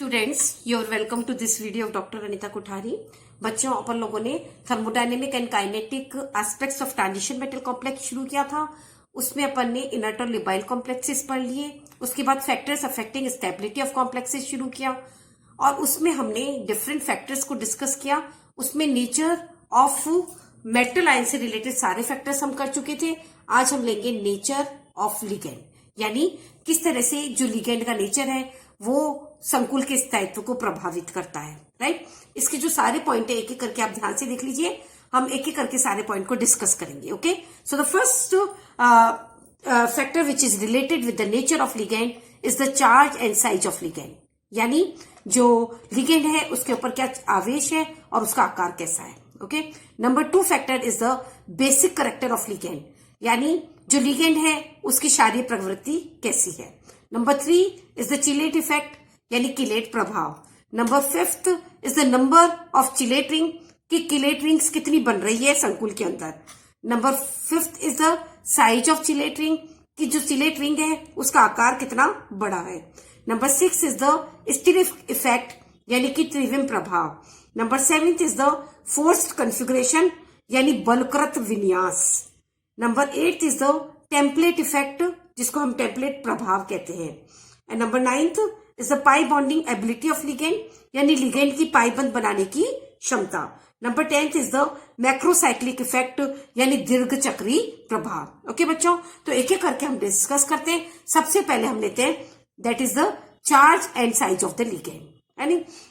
Students, you are welcome to this video of doctor Anita Kothari. बच्चों, अपन लोगों ने thermodynamic and kinetic aspects of transition metal complex शुरू किया था। उसमें अपन ने इनर्ट और लिबाइल कॉम्प्लेक्सेस पढ़ लिए। उसके बाद factors affecting stability of complexes शुरू किया और उसमें हमने डिफरेंट फैक्टर्स को डिस्कस किया। उसमें नेचर ऑफ मेटल आयन से रिलेटेड सारे फैक्टर्स हम कर चुके थे। आज हम लेंगे नेचर ऑफ लिगेंड, यानी किस तरह से जो लिगेंड का नेचर है वो संकुल के स्थायित्व को प्रभावित करता है। राइट, इसके जो सारे पॉइंट है एक एक करके आप ध्यान से देख लीजिए। हम एक एक करके सारे पॉइंट को डिस्कस करेंगे। Okay, so the first factor which is related with the nature of ligand is the charge and size of ligand, यानी जो लिगेंड है उसके ऊपर क्या आवेश है और उसका आकार कैसा है। Okay, number 2 factor is the basic character of ligand, यानी जो लिगेंड है उसकी शारीरिक प्रवृत्ति कैसी है। Number 3 is the chelate effect, यानी किलेट प्रभाव। Number 5 is the number of chelate ring, कि किलेट रिंग्स कितनी बन रही है संकुल के अंदर। Number 5 is the size of chelate ring, कि जो चिलेट रिंग है उसका आकार कितना बड़ा है। Number 6 is the steric effect, यानी कि त्रिविम प्रभाव। Number 7 is the forced configuration, यानी बलकृत विन्यास। Number 8 is the template effect, जिसको हम टेम्पलेट प्रभाव कहते हैं। And number 9 is the pi bonding ability of ligand, यानी लिगेंड की पाई बंद बनाने की क्षमता। Number 10 is the macrocyclic effect, यानी दीर्घ चक्री प्रभाव। ओके बच्चों, तो एक एक करके हम डिस्कस करते हैं। सबसे पहले हम लेते हैं that is the charge and size of the ligand,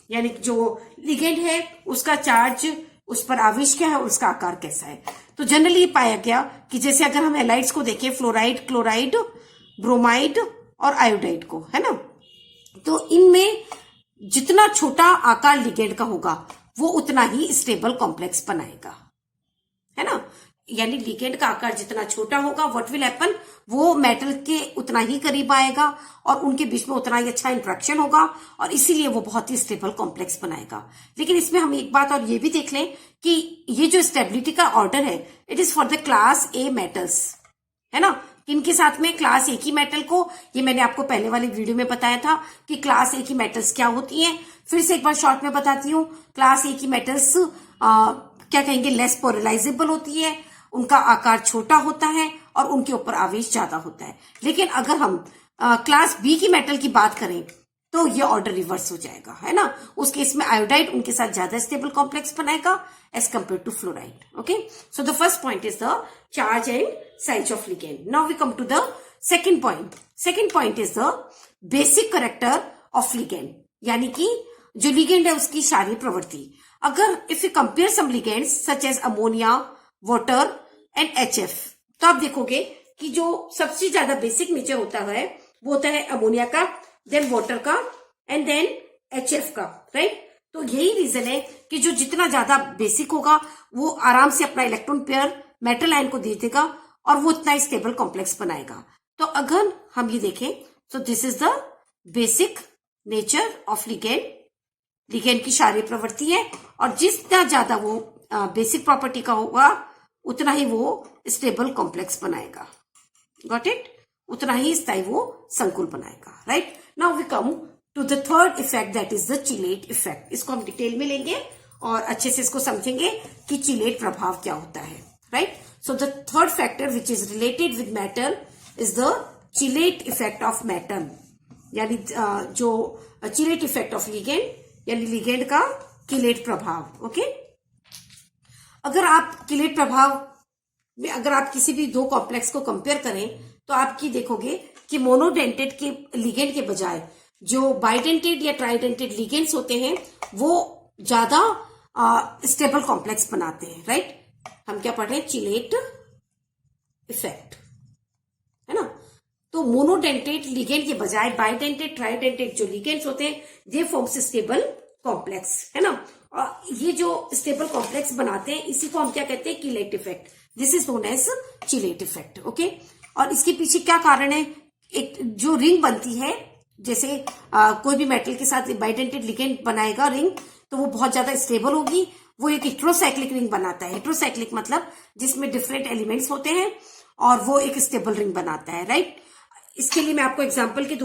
यानी जो लिगेंड है उसका चार्ज, उस पर आवेश क्या है और उसका आकार कैसा है। तो जनरली पाया गया कि जैसे अगर हम एलाइड्स को देखें, फ्लोराइड, क्लोराइड, ब्रोमाइड और आयोडाइड को, है ना, तो इनमें जितना छोटा आकार लिगेंड का होगा वो उतना ही स्टेबल कॉम्प्लेक्स बनाएगा, है ना। यानी लिगेंड का आकार जितना छोटा होगा, व्हाट विल हैपन, वो मेटल के उतना ही करीब आएगा और उनके बीच में उतना ही अच्छा इंट्रैक्शन होगा और इसीलिए वो बहुत ही स्टेबल कॉम्प्लेक्स बनाएगा। लेकिन इसमें हम एक बात और ये भी देख लें कि ये जो स्टेबिलिटी का ऑर्डर है, it is for the class A metals, है ना। इनके साथ में क्लास ए की मेटल को, ये मैंने आपको पहले वाली वीडियो में बताया था कि क्लास ए की मेटल्स क्या होती हैं। फिर से एक बार शॉर्ट में बताती हूँ। क्लास ए की मेटल्स क्या कहेंगे, लेस पोलराइजेबल होती है, उनका आकार छोटा होता है और उनके ऊपर आवेश ज्यादा होता है। लेकिन अगर हम क्लास बी की मेटल की बात करें तो ये ऑर्डर रिवर्स हो जाएगा, है ना। उस केस में आयोडाइड उनके साथ ज्यादा स्टेबल कॉम्प्लेक्स बनाएगा as compare to fluoride. Okay, so the first point is the charge and size of ligand. Now we come to the second point. Second point is the basic character of ligand, यानी कि जो ligand है उसकी शारीरिक प्रवृत्ति। अगर if you compare some ligands such as ammonia, water and HF, तो आप देखोगे कि जो सबसे ज्यादा बेसिक नेचर होता है वो होता है अमोनिया का, देन वाटर का एंड देन HF का। राइट, तो यही रीजन है कि जो जितना ज्यादा बेसिक होगा वो आराम से अपना इलेक्ट्रॉन पेयर मेटल आयन को दे देगा और वो उतना स्टेबल कॉम्प्लेक्स बनाएगा। तो अगर हम ये देखें तो this is the basic nature of ligand. Ligand की शारीरिक प्रवृत्ति है और जितना ज्यादा वो बेसिक प्रॉपर्टी का होगा उतना ही वो स्टेबल कॉम्प्लेक्स बनाएगा। गॉट इट, उतना ही स्थायी वो संकुल बनाएगा। Right, now we come to the third effect that is the chelate effect. इसको हम डिटेल में लेंगे और अच्छे से इसको समझेंगे कि चिलेट प्रभाव क्या होता है। Right, so the third factor which is related with metal is the chelate effect of metal, यानी जो चिलेट इफेक्ट ऑफ लिगेंड, यानी लिगेंड का किलेट प्रभाव। ओके, अगर आप किलेट प्रभाव में अगर आप किसी भी दो कॉम्प्लेक्स को कंपेयर करें तो आपकी देखोगे कि मोनोडेंटेड के लिगेंड के बजाय जो बाइडेंटेड या ट्राइडेंटेड लिगेंड्स होते हैं वो ज्यादा स्टेबल कॉम्प्लेक्स बनाते हैं। राइट, हम क्या पढ़ रहे हैं, चिलेट इफेक्ट, है ना। तो मोनोडेंटेड लिगेंड के बजाय बाइडेंटेड, ट्राइडेंटेड जो लिगेंड्स होते हैं दे फॉर्म्स स्टेबल कॉम्प्लेक्स, है ना। और ये जो स्टेबल कॉम्प्लेक्स बनाते हैं इसी को हम क्या कहते हैं, chelate effect. This is known as chelate effect. Okay, और इसके पीछे क्या कारण है, एक जो रिंग बनती है, जैसे कोई भी मेटल के साथ बाइडेंटेड लिगेंड बनाएगा रिंग तो वो बहुत ज्यादा स्टेबल होगी। वो एक हेट्रोसाइक्लिक रिंग बनाता है। हेट्रोसाइक्लिक मतलब जिसमें डिफरेंट एलिमेंट्स होते हैं और वो एक स्टेबल रिंग बनाता है। राइट, इसके लिए मैं आपको एग्जाम्पल के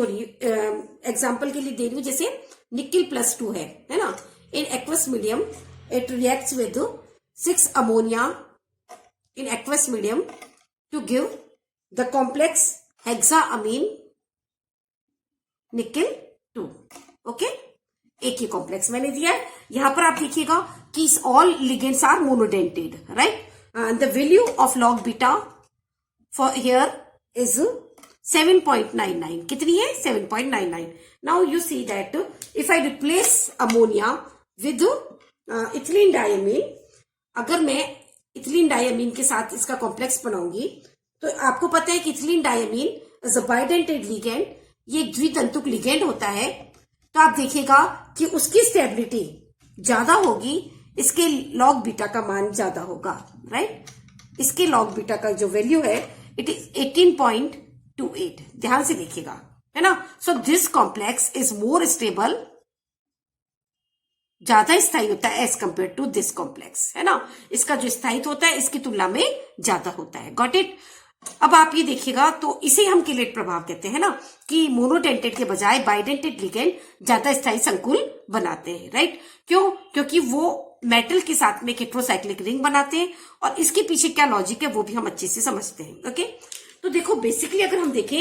लिए दे रही हूँ। जैसे निकिल +2 है ना, in aqueous medium it reacts with 6 ammonia in aqueous medium to give the complex hexaammine nickel 2। Okay, एक ही कॉम्प्लेक्स मैंने दिया है। यहां पर आप देखिएगा कि all ligands are monodentate, right. The value of log beta for here is 7.99। कितनी है? 7.99। Now you see that if I replace ammonia with ethylene diamine, अगर मैं इथिलीन डायमीन के साथ इसका कॉम्प्लेक्स बनाऊंगी तो आपको पता है कि ethylene diamine is a bidentate ligand, ये एक द्वितंतुक लिगेंड होता है। तो आप देखिएगा कि उसकी स्टेबिलिटी ज्यादा होगी, इसके लॉग बीटा का मान ज्यादा होगा, राइट। इसके लॉग बीटा का जो वैल्यू है इट इज 18.28। ध्यान से देखिएगा, है ना। So this complex is more stable, ज्यादा स्थायी होता है as compare to this complex, है ना। इसका जो स्थायित्व होता है इसकी तुलना में ज्यादा होता है। Got it. अब आप ये देखिएगा तो इसे हम किलेट प्रभाव कहते हैं ना, कि मोनोडेंटेड के बजाय बाइडेंटेड लिगेंड ज्यादा स्थायी संकुल बनाते हैं, राइट। क्यों? क्योंकि वो मेटल के साथ में हेटेरोसाइक्लिक रिंग बनाते हैं, और इसके पीछे क्या लॉजिक है वो भी हम अच्छे से समझते हैं। ओके, तो देखो बेसिकली अगर हम देखें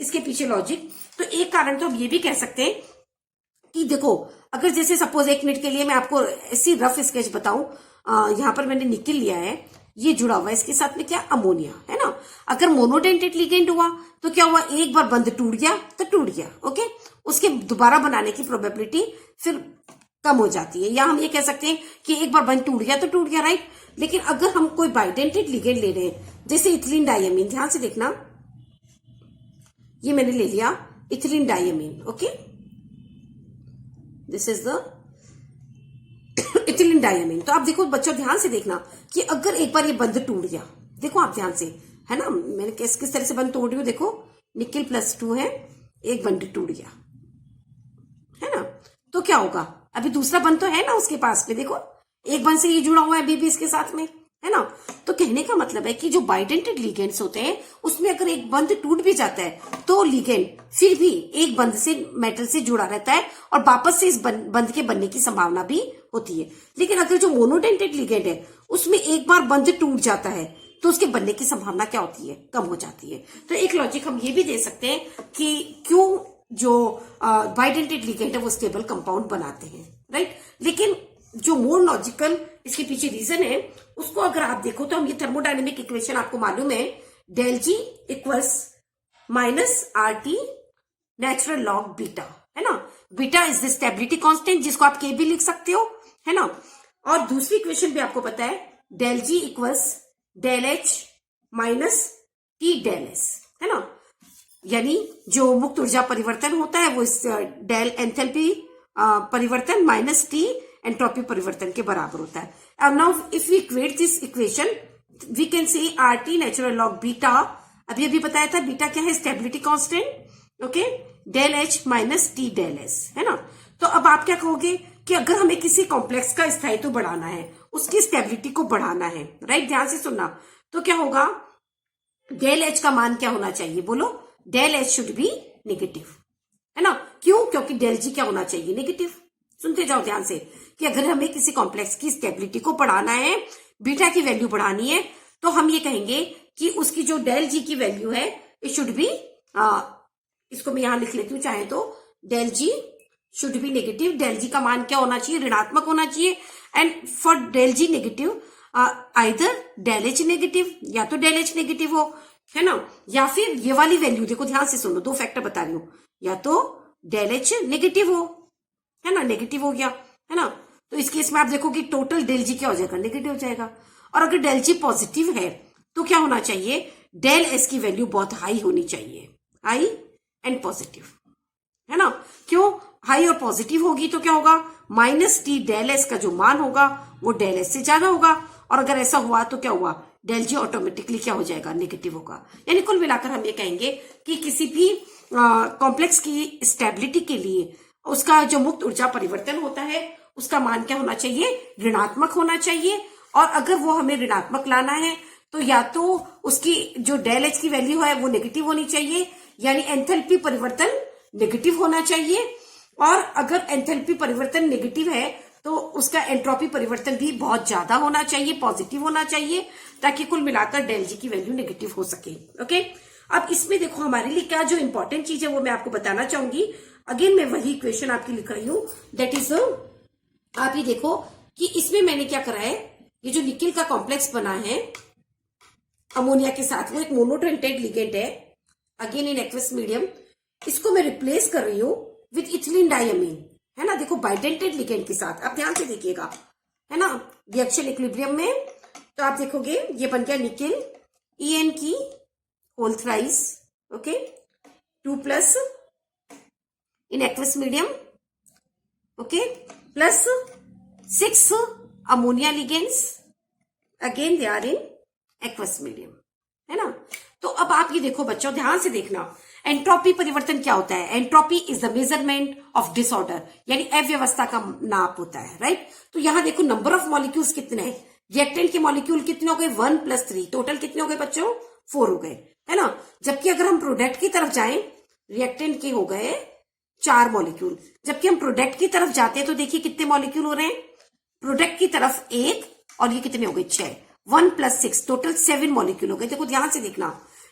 इसके पीछे लॉजिक, तो एक कारण तो हम ये भी कह सकते हैं कि देखो, अगर जैसे सपोज 1 मिनट के लिए मैं आपको ऐसी रफ स्केच बताऊं, यहां पर मैंने निकिल लिया है, ये जुड़ा हुआ है इसके साथ में क्या? अमोनिया, है ना। अगर मोनोडेंटेड लिगेंड हुआ तो क्या हुआ? एक बार बंध टूट गया तो टूट गया, ओके। उसके दोबारा बनाने की प्रोबेबिलिटी फिर कम हो जाती है, या हम ये कह सकते हैं कि एक बार बंध टूट गया तो टूट गया, राइट। लेकिन अगर हम कोई बाइडेंटेड लिगेंड ले रहे हैं, जैसे इथिलीन डायमीन, ध्यान से देखना, ये मैंने ले लिया ethylene diamine, okay, this is the ethylene diamine. तो आप देखो बच्चों, ध्यान से देखना कि अगर एक बार ये बंध टूट गया, देखो आप ध्यान से, है ना, मैंने किस तरह से बंध तोड़ रही हूं, देखो निकिल +2 है, एक बंध टूट गया, है ना। तो क्या होगा? अभी दूसरा बंध तो है ना उसके पास में, देखो एक बंध से ये जुड़ा हुआ है बीबी इसके साथ में, है ना। तो कहने का मतलब है कि जो बाइडेंटेड लिगेंड्स होते हैं उसमें अगर एक बंध टूट भी जाता है तो लिगेंड फिर भी एक बंध से, मेटल से जुड़ा रहता है, और वापस से इस बंध के बनने की संभावना भी होती है। लेकिन अगर जो मोनोडेंटेड लिगेंड है उसमें एक बार बंध टूट जाता है तो उसके बनने की संभावना क्या होती है? कम हो जाती है। तो एक लॉजिक हम ये भी दे सकते हैं कि क्यों जो बाइडेंटेड लिगेंड है वो स्टेबल कंपाउंड बनाते हैं, राइट। लेकिन जो मोर लॉजिकल इसके पीछे रीजन है उसको अगर आप देखो तो हम ये थर्मोडायनेमिक इक्वेशन आपको मालूम है, del G equals -RT natural log beta, है ना। Beta is the stability constant, जिसको आप के भी लिख सकते हो, है ना। और दूसरी इक्वेशन भी आपको पता है, del G equals del H -T del S, है ना। यानी जो मुक्त ऊर्जा परिवर्तन होता है वो इस डेल एंथैल्पी परिवर्तन -T एंट्रोपी परिवर्तन के बराबर होता है। अब now if we equate this equation we can say RT natural log beta, अभी बताया था बीटा क्या है? Stability constant, okay, del H -T del S, है ना। तो अब आप क्या कहोगे कि अगर हमें किसी कॉम्प्लेक्स का स्थायित्व बढ़ाना है, उसकी स्टेबिलिटी को बढ़ाना है, राइट, ध्यान से सुनना, तो क्या होगा? डेल एच का मान क्या होना चाहिए? बोलो, del H should be negative, है ना। क्यों? क्योंकि डेल जी क्या होना चाहिए? नेगेटिव। सुनते जाओ ध्यान से, कि अगर हमें किसी कॉम्प्लेक्स की स्टेबिलिटी को बढ़ाना है, बीटा की वैल्यू बढ़ानी है, तो हम ये कहेंगे कि उसकी जो डेल जी की वैल्यू है इट शुड बी, इसको मैं यहां लिख लेती हूँ चाहे तो, del G should be negative. Del G का मान क्या होना चाहिए? ऋणात्मक होना चाहिए। And for del G negative either del H negative, या तो डेल एच नेगेटिव हो, है ना, या फिर ये वाली वैल्यू, देखो ध्यान से सुनो, 2 फैक्टर बता रही हूं, या तो डेल एच नेगेटिव हो, है ना, नेगेटिव हो गया, है ना। तो इस केस में आप देखो कि टोटल डेल जी क्या हो जाएगा? नेगेटिव हो जाएगा। और अगर डेल जी पॉजिटिव है तो क्या होना चाहिए? डेल एस की वैल्यू बहुत हाई होनी चाहिए, हाई एंड पॉजिटिव, है ना। क्यों? हाई और पॉजिटिव होगी तो क्या होगा? -T डेल एस का जो मान होगा वो डेल एस से ज्यादा होगा, और अगर ऐसा हुआ तो क्या हुआ? डेल जी ऑटोमेटिकली क्या हो जाएगा? नेगेटिव होगा। यानी कुल मिलाकर हम ये कहेंगे कि किसी भी कॉम्प्लेक्स की स्टेबिलिटी के लिए उसका जो मुक्त ऊर्जा परिवर्तन होता है उसका मान क्या होना चाहिए? ऋणात्मक होना चाहिए। और अगर वो हमें ऋणात्मक लाना है तो या तो उसकी जो डेल एच की वैल्यू है वो नेगेटिव होनी चाहिए, यानी एंथैल्पी परिवर्तन नेगेटिव होना चाहिए, और अगर एंथैल्पी परिवर्तन नेगेटिव है तो उसका एंट्रोपी परिवर्तन भी बहुत ज्यादा होना चाहिए, पॉजिटिव होना चाहिए, ताकि कुल मिलाकर डेल जी की वैल्यू नेगेटिव हो सके। ओके, अब इसमें देखो हमारे लिए क्या जो इंपॉर्टेंट चीज है वो मैं आपको बताना चाहूंगी। अगेन मैं वही इक्वेशन आपकी लिख रही हूं, दैट इज आप ये देखो कि इसमें मैंने क्या करा है, ये जो निकिल का कॉम्प्लेक्स बना है अमोनिया के साथ, वो एक मोनोडेंटेड लिगेंड है, अगेन इन एक्वस मीडियम। इसको मैं रिप्लेस कर रही हूं विथ इथिलीन डायमीन, है ना, देखो बाइडेंटेड लिगेंड के साथ। आप ध्यान से देखिएगा, है ना, रिएक्शन इक्विलिब्रियम में तो आप देखोगे ये बन गया निकिल EN की whole thrice, okay, 2+ in aqueous medium, okay, plus 6 ammonia ligands, again they are in aqueous medium, है ना। तो अब आप ये देखो बच्चों, ध्यान से देखना, एंट्रोपी परिवर्तन क्या होता है? Entropy is the measurement of disorder, यानी अव्यवस्था का नाप होता है, राइट। तो यहां देखो नंबर ऑफ मॉलिक्यूल्स कितने हैं, रिएक्टेंट के मॉलिक्यूल कितने हो गए, 1 + 3, टोटल कितने हो गए बच्चों, 4 हो गए, है ना। जबकि अगर हम प्रोडक्ट की तरफ जाएं, रिएक्टेंट के हो गए 4 मॉलिक्यूल, जबकि हम प्रोडक्ट की तरफ जाते हैं तो देखिए कितने मॉलिक्यूल हो रहे हैं, प्रोडक्ट की तरफ 1 और ये कितने हो गए 6, 1 + 6, टोटल 7 मॉलिक्यूल हो गए। देखो ध्यान से देखना,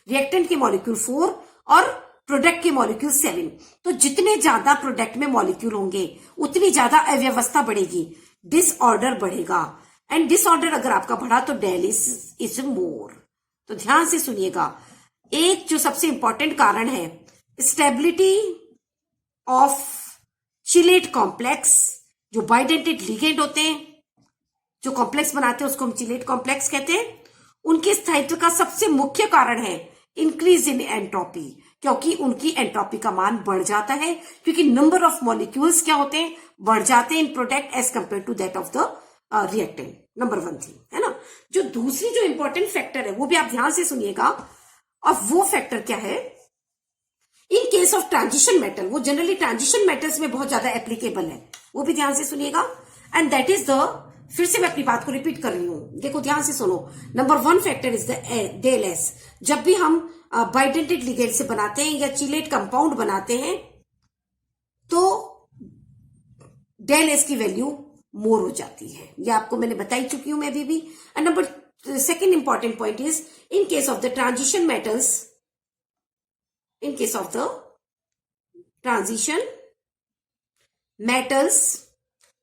रिएक्टेंट के मॉलिक्यूल 4 और प्रोडक्ट के मॉलिक्यूल 7। तो जितने ज्यादा प्रोडक्ट में मॉलिक्यूल होंगे उतनी ज्यादा अव्यवस्था बढ़ेगी, डिसऑर्डर बढ़ेगा, एंड डिसऑर्डर अगर आपका बढ़ा तो डेल इज मोर। तो ध्यान से सुनिएगा, एक जो सबसे इंपॉर्टेंट कारण है स्टेबिलिटी ऑफ चिलेट कॉम्प्लेक्स, जो बाइडेंटेड लिगेंड होते हैं, जो कॉम्प्लेक्स बनाते हैं उसको हम चिलेट कॉम्प्लेक्स कहते हैं, उनके स्थायित्व का सबसे मुख्य कारण है इंक्रीज इन एंट्रोपी, क्योंकि उनकी एंट्रोपी का मान बढ़ जाता है, क्योंकि नंबर ऑफ मॉलिक्यूल्स क्या होते हैं, बढ़ जाते हैं in product as compare to that of the reactant. Number 1 थी, है ना। जो दूसरी जो इंपॉर्टेंट फैक्टर है वो भी आप ध्यान से सुनिएगा, और वो फैक्टर क्या है, इन केस ऑफ ट्रांजिशन मेटल, वो जनरली ट्रांजिशन मेटल्स में बहुत ज्यादा एप्लीकेबल है, वो भी ध्यान से सुनिएगा, एंड दैट इज द, फिर से मैं अपनी बात को रिपीट कर रही हूं, देखो ध्यान से सुनो। Number 1 factor is the del S, जब भी हम बाइडेंटेड लिगेंड से बनाते हैं या चिलेट कंपाउंड बनाते हैं तो डेल एस की वैल्यू मोर हो जाती है, ये आपको मैंने बताई चुकी हूं मैं अभी भी। And number second important point is in case of the transition metals, in case of the transition metals,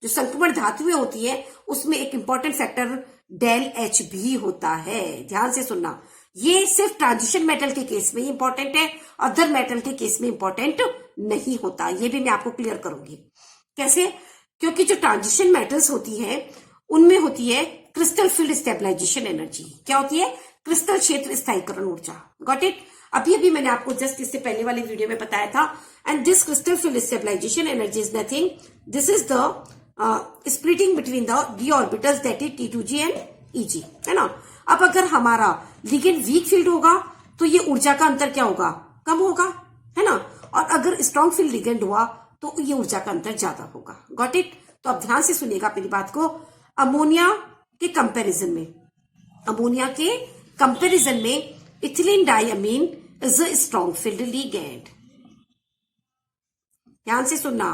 जो संक्रमण धातुएं होती है उसमें एक इंपॉर्टेंट फैक्टर डेल एच भी होता है। ध्यान से सुनना, ये सिर्फ ट्रांजिशन मेटल के केस में इंपॉर्टेंट है, अदर मेटल के केस में इंपॉर्टेंट नहीं होता, ये भी मैं आपको क्लियर करूंगी। कैसे? क्योंकि जो ट्रांजिशन मेटल्स होती है उनमें होती है क्रिस्टल फील्ड स्टेबलाइजेशन एनर्जी। क्या होती है? क्रिस्टल क्षेत्र स्थायीकरण ऊर्जा। Got it? अभी मैंने आपको जस्ट इससे पहले वाले वीडियो में बताया था। And this crystal field stabilization energy is nothing, this is the splitting between the d orbitals, that is T2g and Eg, है ना। अब अगर हमारा लिगेंड वीक फील्ड होगा तो ये ऊर्जा का अंतर क्या होगा? कम होगा, है ना। और अगर स्ट्रॉन्ग फील्ड लिगेंड हुआ तो ये ऊर्जा का अंतर ज्यादा होगा। Got it? तो अब ध्यान से सुनिएगा मेरी बात को। अमोनिया के कंपैरिजन में ethylene diamine is a strong field ligand. ध्यान से सुनना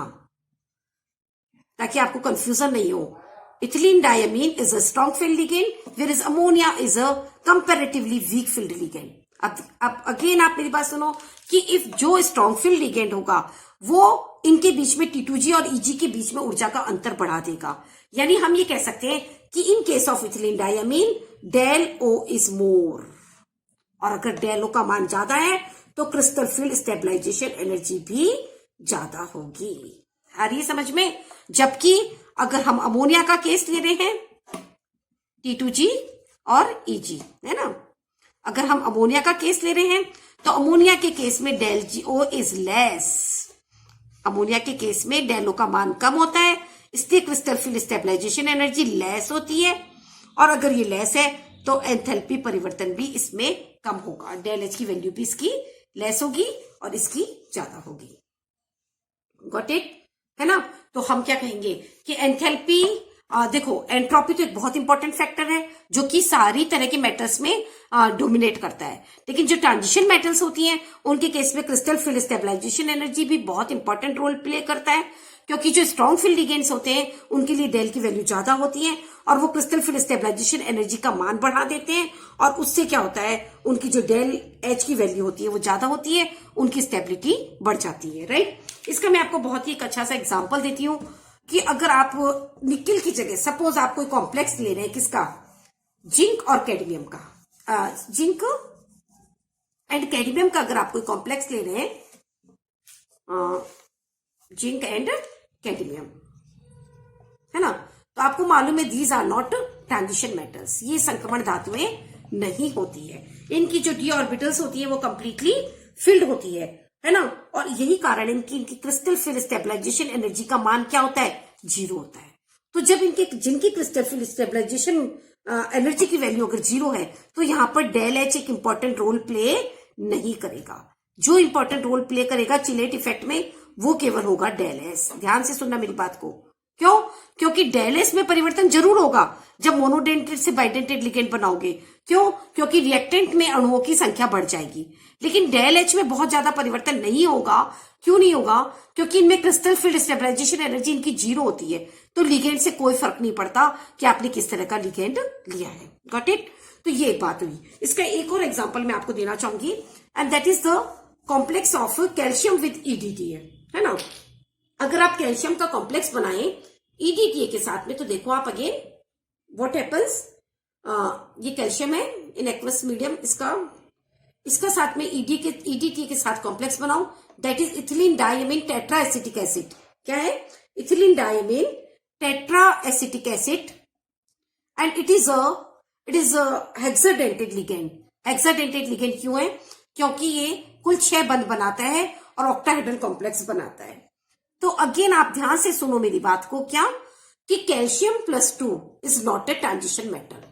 ताकि आपको कंफ्यूजन नहीं हो। Ethylene diamine is a strong field ligand, whereas ammonia is a comparatively weak field ligand. अब अगेन आप मेरी बात सुनो कि इफ जो स्ट्रॉन्ग फील्ड लिगेंड होगा वो इनके बीच में T2g और Eg के बीच में ऊर्जा का अंतर बढ़ा देगा। यानी हम ये कह सकते हैं कि in case of ethylene diamine del O is more, और अगर डेल O का मान ज्यादा है तो क्रिस्टल फील्ड स्टेबलाइजेशन एनर्जी भी ज्यादा होगी। आ रही है समझ में? जबकि अगर हम अमोनिया का केस ले रहे हैं T2g और Eg, है ना, अगर हम अमोनिया का केस ले रहे हैं तो अमोनिया के केस में del O is less. Ammonia के केस में डेल O का मान कम होता है, इसलिए crystal field stabilization energy less होती है, और अगर ये लेस है तो एंथैल्पी परिवर्तन भी इसमें कम होगा। डेल H की वैल्यू भी इसकी लेस होगी और इसकी ज्यादा होगी। Got it? है ना। तो हम क्या कहेंगे कि एंथैल्पी देखो एंट्रोपी तो एक बहुत इंपॉर्टेंट फैक्टर है जो कि सारी तरह के मेटल्स में डोमिनेट करता है, लेकिन जो ट्रांजिशन मेटल्स होती हैं उनके केस में क्रिस्टल फील्ड स्टेबलाइजेशन एनर्जी भी बहुत इंपॉर्टेंट रोल प्ले करता है, क्योंकि जो स्ट्रॉन्ग फील्ड लिगेंड्स होते हैं उनके लिए डेल की वैल्यू ज्यादा होती है और वो क्रिस्टल फील्ड स्टेबलाइजेशन एनर्जी का मान बढ़ा देते हैं, और उससे क्या होता है, उनकी जो डेल एच की वैल्यू होती है वो ज्यादा होती है, उनकी स्टेबिलिटी बढ़ जाती है, राइट। इसका मैं आपको बहुत ही एक अच्छा सा एग्जाम्पल देती हूँ कि अगर आप निकिल की जगह सपोज आप कोई कॉम्प्लेक्स ले रहे हैं, किसका, जिंक और कैडमियम का, जिंक एंड कैडमियम का अगर आप कोई कॉम्प्लेक्स ले रहे हैं, जिंक एंड कैडमियम, है ना, तो आपको मालूम है these are not transition metals, ये संक्रमण धातुएं नहीं होती है, इनकी जो डी ऑर्बिटल्स होती है वो कंप्लीटली फिल्ड होती है ना, और यही कारण इनकी क्रिस्टल फील्ड स्टेबलाइजेशन एनर्जी का मान क्या होता है, 0 होता है। तो जब जिनकी क्रिस्टल फील्ड स्टेबलाइजेशन एनर्जी की वैल्यू अगर 0 है तो यहां पर डेल एच एक इंपॉर्टेंट रोल प्ले नहीं करेगा, जो इंपॉर्टेंट रोल प्ले करेगा चिलेट इफेक्ट में वो केवल होगा डेल एस। ध्यान से सुनना मेरी बात को, क्यों, क्योंकि डेल एस में परिवर्तन जरूर होगा जब मोनोडेंटेड से बाइडेंटेड लिगेंड बनाओगे, क्यों, क्योंकि रिएक्टेंट में अणुओं की संख्या बढ़ जाएगी, लेकिन डेल एच में बहुत ज्यादा परिवर्तन नहीं होगा। क्यों नहीं होगा, क्योंकि इनमें क्रिस्टल फील्ड स्टेबलाइजेशन एनर्जी इनकी 0 होती है, तो लिगेंड से कोई फर्क नहीं पड़ता कि आपने किस तरह का लिगेंड लिया है। Got it. तो ये एक बात हुई। इसका एक और एग्जांपल मैं आपको देना चाहूंगी, and that is the complex of calcium with EDTA, है ना। अगर आप कैल्शियम का कॉम्प्लेक्स बनाएं ईडीटीए के साथ में, तो देखो आप अगेन व्हाट हैपेंस, ये कैल्शियम है इन एक्वस मीडियम, इसका साथ में ईडीटीए के साथ कॉम्प्लेक्स बनाओ, that is ethylene diamine tetra acetic acid. क्या है, ethylene diamine tetra acetic acid, and it is hexadentate ligand. Hexadentate ligand क्यों है, क्योंकि ये कुल 6 बंध बनाता है और ऑक्टाहेड्रल कॉम्प्लेक्स बनाता है। तो अगेन आप ध्यान से सुनो मेरी बात को, क्या कि calcium +2 is not a transition metal,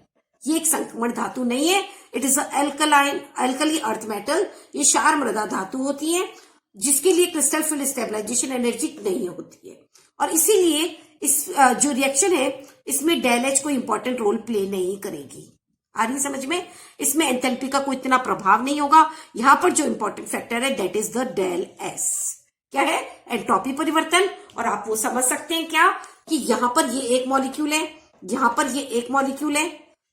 ये एक संक्रमण धातु नहीं है, it is alkali earth metal, ये क्षार मृदा धातु होती है जिसके लिए क्रिस्टल फील्ड स्टेबलाइजेशन एनर्जी नहीं होती है, और इसीलिए इस जो रिएक्शन है इसमें डेल एच कोई इंपॉर्टेंट रोल प्ले नहीं करेगी। आ रही समझ में, इसमें एंथैल्पी का कोई इतना प्रभाव नहीं होगा। यहां पर जो इंपॉर्टेंट फैक्टर है that is the del S, क्या है, एंट्रोपी परिवर्तन। और आप वो समझ सकते हैं क्या कि यहां पर ये एक मॉलिक्यूल है, यहां पर ये एक मॉलिक्यूल है,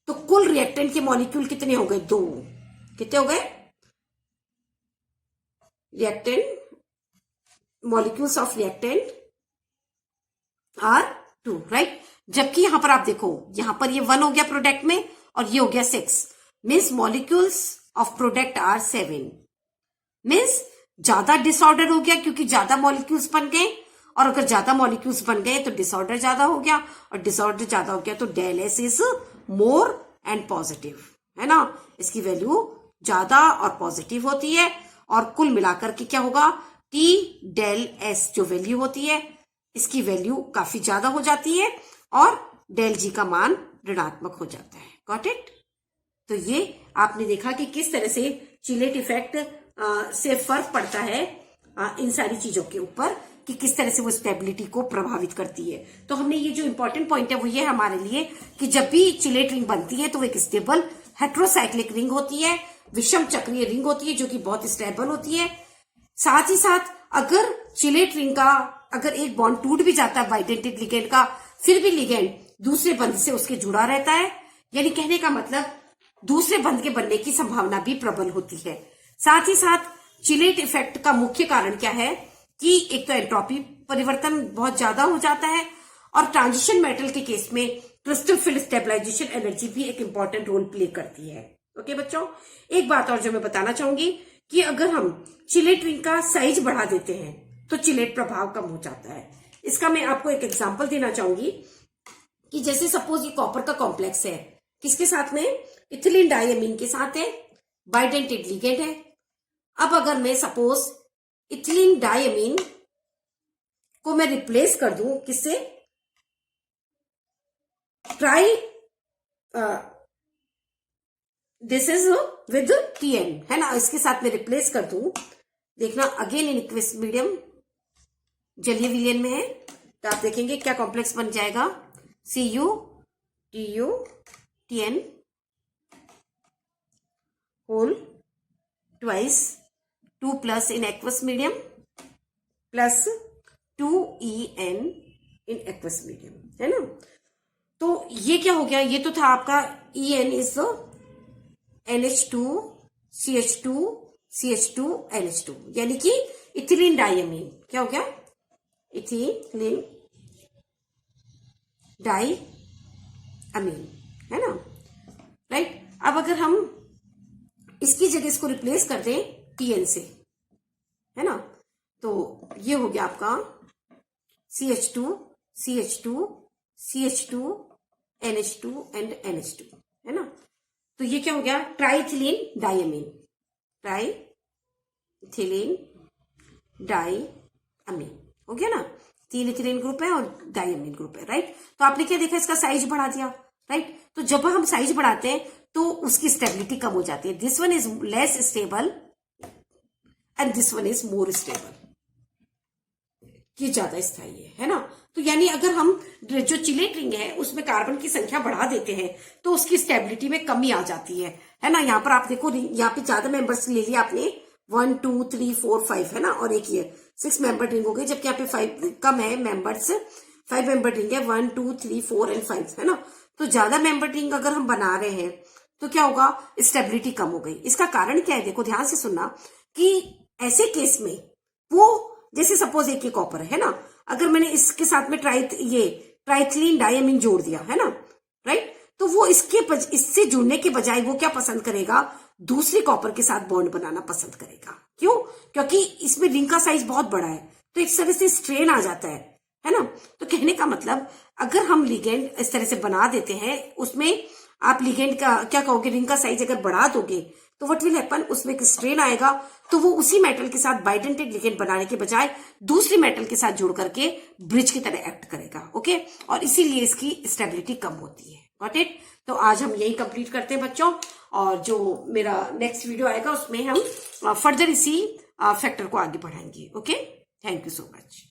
तो कुल रिएक्टेंट के मॉलिक्यूल कितने हो गए, 2। कितने हो गए, reactant molecules of reactant are 2, right. जबकि यहां पर आप देखो, यहां पर ये 1 हो गया प्रोडक्ट में और ये हो गया 6, means molecules of product are 7, means ज्यादा डिसऑर्डर हो गया क्योंकि ज्यादा मॉलिक्यूल्स बन गए, और अगर ज्यादा मॉलिक्यूल्स बन गए तो डिसऑर्डर ज्यादा हो गया, और डिसऑर्डर ज्यादा हो गया तो del S is more and positive, है ना, इसकी वैल्यू ज्यादा और पॉजिटिव होती है, और कुल मिलाकर के क्या होगा, टी डेल एस जो वैल्यू होती है इसकी वैल्यू काफी ज्यादा हो जाती है और डेल जी का मान ऋणात्मक हो जाता है। Got it. तो ये आपने देखा कि किस तरह से चिलेट इफेक्ट से फर्क पड़ता है इन सारी चीजों के ऊपर, कि किस तरह से वो स्टेबिलिटी को प्रभावित करती है। तो हमने ये जो इंपॉर्टेंट पॉइंट है वो ये हमारे लिए कि जब भी चिलेट रिंग बनती है तो वो एक स्टेबल हेट्रोसाइक्लिक रिंग होती है, विषम चक्रीय रिंग होती है जो कि बहुत स्टेबल होती है। साथ ही साथ अगर चिलेट रिंग का अगर एक बॉन्ड टूट भी जाता है बाइडेंटेड लिगेंड का, फिर भी लिगेंड दूसरे बंध से उसके जुड़ा रहता है, यानी कहने का मतलब दूसरे बंध के बनने की संभावना भी प्रबल होती है। साथ ही साथ चिलेट इफेक्ट का मुख्य कारण क्या है कि एक तो एंट्रोपी परिवर्तन बहुत ज्यादा हो जाता है, और ट्रांजिशन मेटल के केस में क्रिस्टल फील्ड स्टेबलाइजेशन एनर्जी भी एक इंपॉर्टेंट रोल प्ले करती है। ओके बच्चों, एक बात और जो मैं बताना चाहूंगी कि अगर हम चिलेट रिंग का साइज बढ़ा देते हैं तो चिलेट प्रभाव कम हो जाता है। इसका मैं आपको एक एग्जांपल देना चाहूंगी कि जैसे सपोज ये कॉपर का कॉम्प्लेक्स है, किसके साथ में, इथिलीन डायमीन के साथ है, बाइडेंटेड लिगेंड है। अब अगर मैं सपोज इथिलीन डायमीन को मैं रिप्लेस कर दूं किससे, try this is with TN, है ना, इसके साथ में रिप्लेस कर दूं, देखना अगेन इन एक्वस मीडियम जलीय विलयन में है, तो आप देखेंगे क्या कॉम्प्लेक्स बन जाएगा, CuTuTN whole twice 2 plus in aqueous medium plus 2En in aqueous medium, है ना। तो ये क्या हो गया, ये तो था आपका En is NH2 CH2 CH2 NH2, यानी कि इथिलीन डाइअमीन। क्या हो गया, इथिलीन डाइअमीन, है ना, राइट। अब अगर हम इसकी जगह इसको रिप्लेस कर दें TN से, है ना, तो ये हो गया आपका CH2 CH2 CH2 NH2 and NH2, है ना। तो ये क्या हो गया, ट्राइथिलीन डाइअमीन, ट्राइथिलीन डाइअमीन हो गया ना। 3 इथिलीन ग्रुप है और डाइअमीन ग्रुप है, राइट। तो आपने क्या देखा, इसका साइज बढ़ा दिया, राइट। तो जब हम साइज बढ़ाते हैं तो उसकी स्टेबिलिटी कम हो जाती है। This one is less stable and this one is more stable, ये ज्यादा स्थायी है ना। तो यानी अगर हम जो चिलेट रिंग है उसमें कार्बन की संख्या बढ़ा देते हैं तो उसकी स्टेबिलिटी में कमी आ जाती है ना। यहाँ पर आप देखो, यहाँ पे ज्यादा मेंबर्स ले लिया आपने, 1 2 3 4 5, है ना, और एक ये 6 मेंबर रिंग हो गई, जबकि यहाँ पे 5 कम है मेंबर्स, 5 मेंबर रिंग है, 1 2 3 4 एंड 5, है ना। तो ज्यादा मेंबर रिंग अगर हम बना रहे हैं तो क्या होगा, स्टेबिलिटी कम हो गई। इसका कारण क्या है, देखो ध्यान से सुनना, कि ऐसे केस में वो, जैसे सपोज एक ये कॉपर है ना, अगर मैंने इसके साथ में ट्राइथिलीन डाइअमीन जोड़ दिया, है ना, राइट, तो वो इससे जुड़ने के बजाय वो क्या पसंद करेगा, दूसरे कॉपर के साथ बॉन्ड बनाना पसंद करेगा। क्यों, क्योंकि इसमें रिंग का साइज बहुत बड़ा है, तो एक तरह से स्ट्रेन आ जाता है ना। तो कहने का मतलब, अगर हम लिगेंड इस तरह से बना देते हैं, उसमें आप लिगेंड का क्या कहोगे, रिंग का साइज अगर बढ़ा दोगे तो व्हाट विल हैपन, उसमें एक स्ट्रेन आएगा, तो वो उसी मेटल के साथ बाइडेंटेड लिगेंड बनाने के बजाय दूसरी मेटल के साथ जोड़ करके ब्रिज की तरह एक्ट करेगा, ओके। और इसीलिए इसकी स्टेबिलिटी कम होती है, गॉट इट। तो आज हम यही कंप्लीट करते हैं बच्चों, और जो मेरा नेक्स्ट वीडियो आएगा उसमें हम फर्दर इसी फैक्टर को आगे बढ़ाएंगे, okay. Thank you so much.